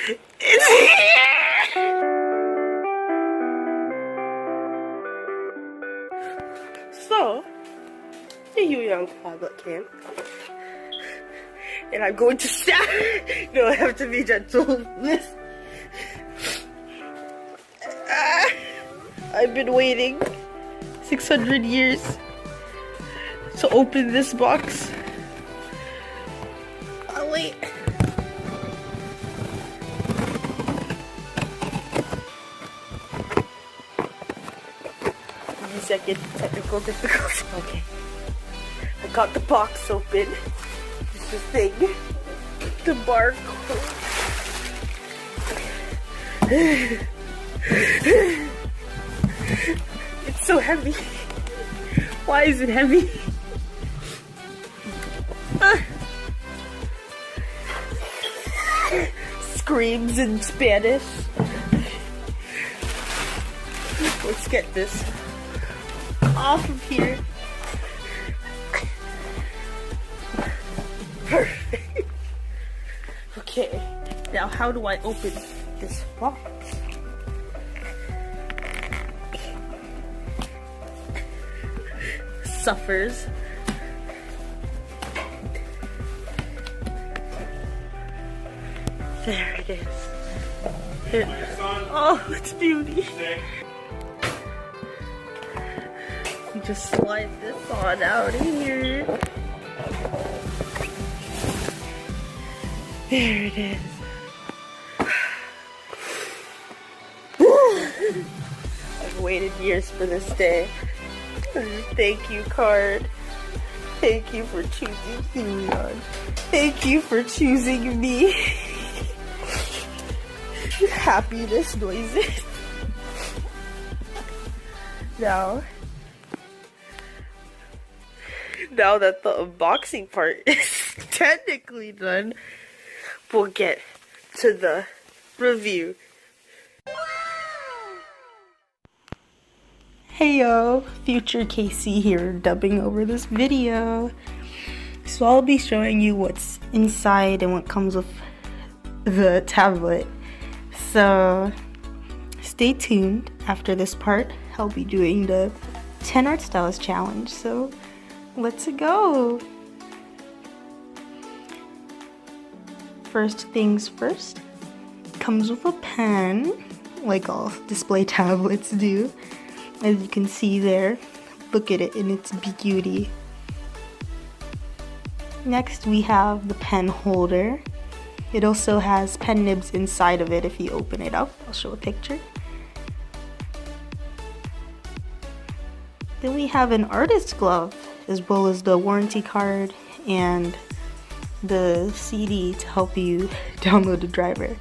It's here! So, the Huion Kamvas came. And I'm going to stab. No, I have to be gentle with this. I've been waiting 600 years to open this box. I'll wait. Give me a second. Technical difficulty. Okay. I got the box open. This is the thing. The barcode. It's so heavy. Why is it heavy? Screams in Spanish. Let's get this off of here. Perfect. Okay, now how do I open this box? Suffers. There it is. Oh, it's beauty. You just slide this on out of here. There it is. I've waited years for this day. Thank you, card. Thank you for choosing Huion. Thank you for choosing me. Happiness noises. Now that the unboxing part is technically done, we'll get to the review. Heyyo, future Casey here, dubbing over this video. So I'll be showing you what's inside and what comes with the tablet. So stay tuned. After this part, I'll be doing the 10 art styles challenge. So let's go. First things first, comes with a pen, like all display tablets do. As you can see there, look at it in its beauty. Next we have the pen holder. It also has pen nibs inside of it if you open it up. I'll show a picture. Then we have an artist glove, as well as the warranty card and the CD to help you download the driver.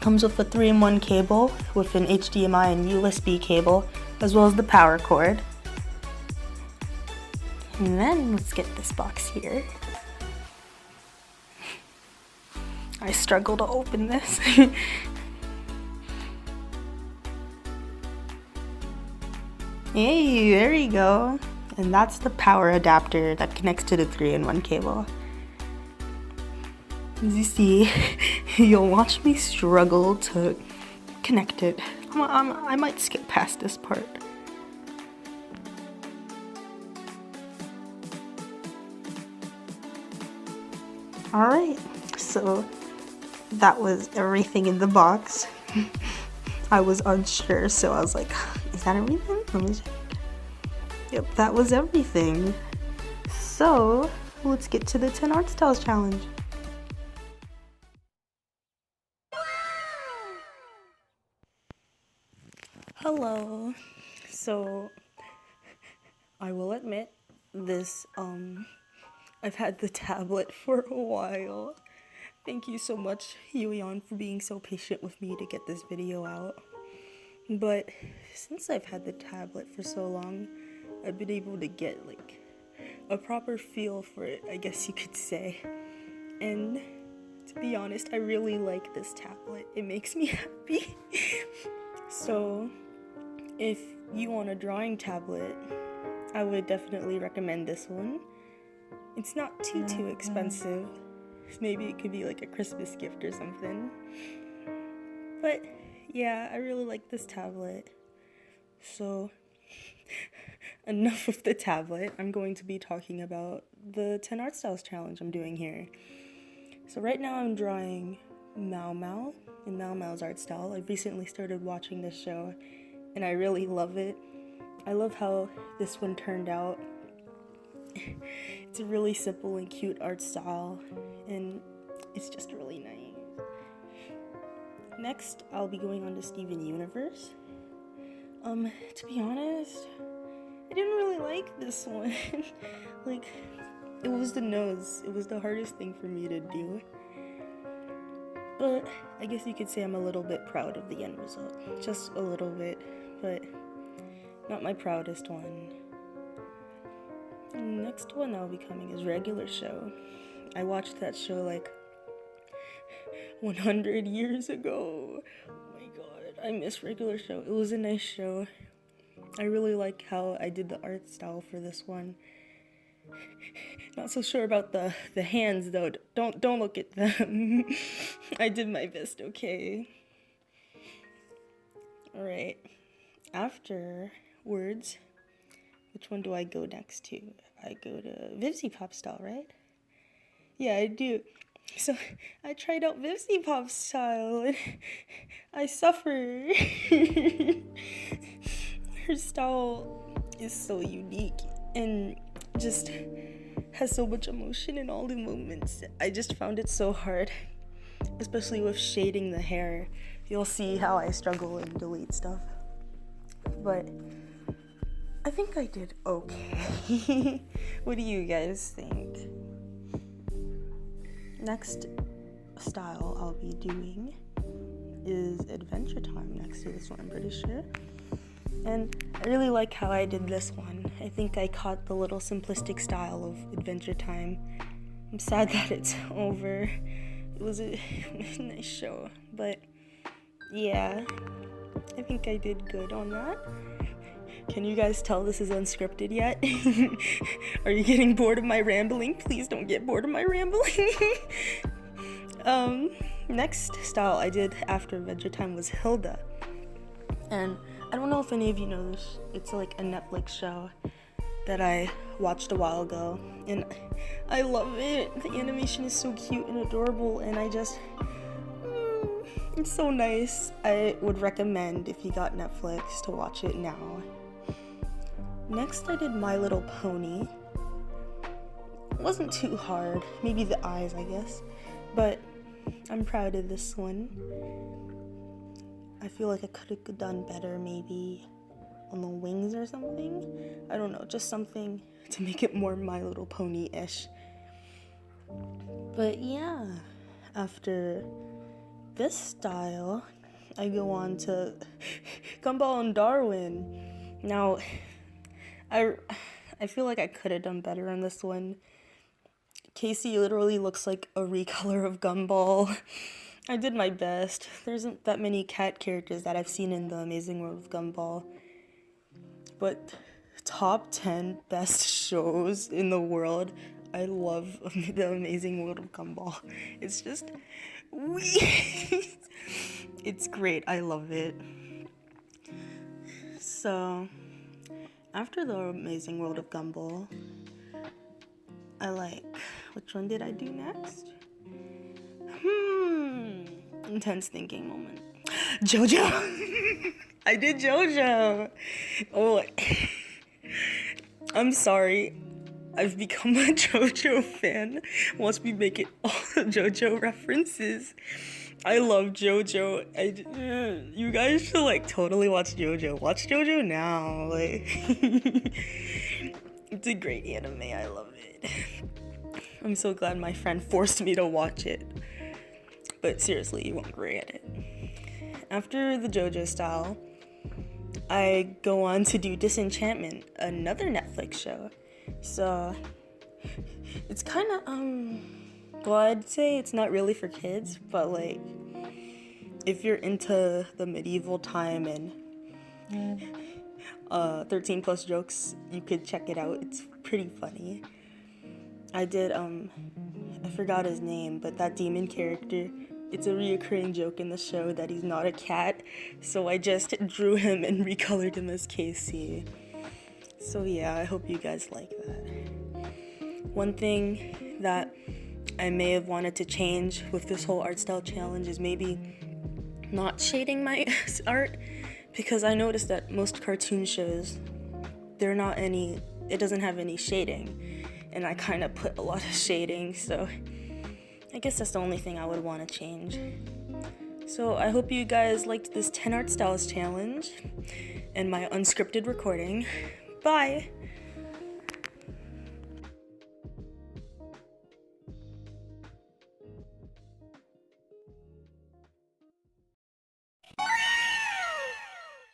Comes with a 3-in-1 cable with an HDMI and USB cable, as well as the power cord. And then let's get this box here. I struggle to open this. Hey, there you go. And that's the power adapter that connects to the 3-in-1 cable. As you see, you'll watch me struggle to connect it. I might skip past this part. Alright, so that was everything in the box. I was unsure, so I was like, is that everything? Let me check. Yep, that was everything. So, let's get to the 10 art styles challenge. Hello. So, I will admit, this, I've had the tablet for a while. Thank you so much, Huion, for being so patient with me to get this video out. But since I've had the tablet for so long, I've been able to get, like, a proper feel for it, I guess you could say. And to be honest, I really like this tablet. It makes me happy. So, if you want a drawing tablet, I would definitely recommend this one. It's not too expensive, Maybe it could be like a Christmas gift or something. But yeah, I really like this tablet. So enough of the tablet. I'm going to be talking about the 10 art styles challenge I'm doing here. So right now I'm drawing Mao Mao in Mao Mao's art style. I've recently started watching this show and I really love it. I love how this one turned out. It's a really simple and cute art style and it's just really nice. Next, I'll be going on to Steven Universe. To be honest, I didn't really like this one. Like, it was the nose. It was the hardest thing for me to do. But I guess you could say I'm a little bit proud of the end result. Just a little bit, but not my proudest one. Next one I'll be coming is Regular Show. I watched that show like 100 years ago. Oh my god, I miss Regular Show. It was a nice show. I really like how I did the art style for this one. Not so sure about the hands though. Don't look at them. I did my best, okay? Alright. Afterwards, which one do I go next to? I go to Vivzy Pop style, right? Yeah, I do. So I tried out Vivzy Pop style and I suffer. Her style is so unique and just has so much emotion in all the moments. I just found it so hard, especially with shading the hair. You'll see how I struggle and delete stuff. But I think I did okay. What do you guys think? Next style I'll be doing is Adventure Time next to this one, I'm pretty sure. And I really like how I did this one. I think I caught the little simplistic style of Adventure Time. I'm sad that it's over. It was a nice show, but yeah, I think I did good on that. Can you guys tell this is unscripted yet? Are you getting bored of my rambling? Please don't get bored of my rambling. Next style I did after Adventure Time was Hilda. And I don't know if any of you know this. It's like a Netflix show that I watched a while ago. And I love it. The animation is so cute and adorable. And I just... it's so nice. I would recommend, if you got Netflix, to watch it now. Next, I did My Little Pony. It wasn't too hard. Maybe the eyes, I guess. But I'm proud of this one. I feel like I could have done better, maybe on the wings or something. I don't know, just something to make it more My Little Pony-ish. But yeah, after this style, I go on to Gumball and Darwin. Now, I feel like I could have done better on this one. Casey literally looks like a recolor of Gumball. I did my best. There isn't that many cat characters that I've seen in the Amazing World of Gumball. But top 10 best shows in the world. I love the Amazing World of Gumball. It's just... it's great. I love it. So... after the Amazing World of Gumball, which one did I do next? Intense thinking moment. JoJo! I did JoJo! Oh, I'm sorry. I've become a JoJo fan once we make it all the JoJo references. I love JoJo. You guys should totally watch JoJo. Watch JoJo now. It's a great anime. I love it. I'm so glad my friend forced me to watch it. But seriously, you won't regret it. After the JoJo style, I go on to do Disenchantment, another Netflix show. So it's kind of well, I'd say it's not really for kids, but if you're into the medieval time and 13 plus jokes, you could check it out. It's pretty funny. I did I forgot his name, but that demon character, it's a reoccurring joke in the show that he's not a cat, so I just drew him and recolored him as Casey. So yeah, I hope you guys like that. One thing that I may have wanted to change with this whole art style challenge is maybe not shading my art, because I noticed that most cartoon shows, it doesn't have any shading, and I kind of put a lot of shading, so I guess that's the only thing I would want to change. So I hope you guys liked this 10 art styles challenge and my unscripted recording. Bye!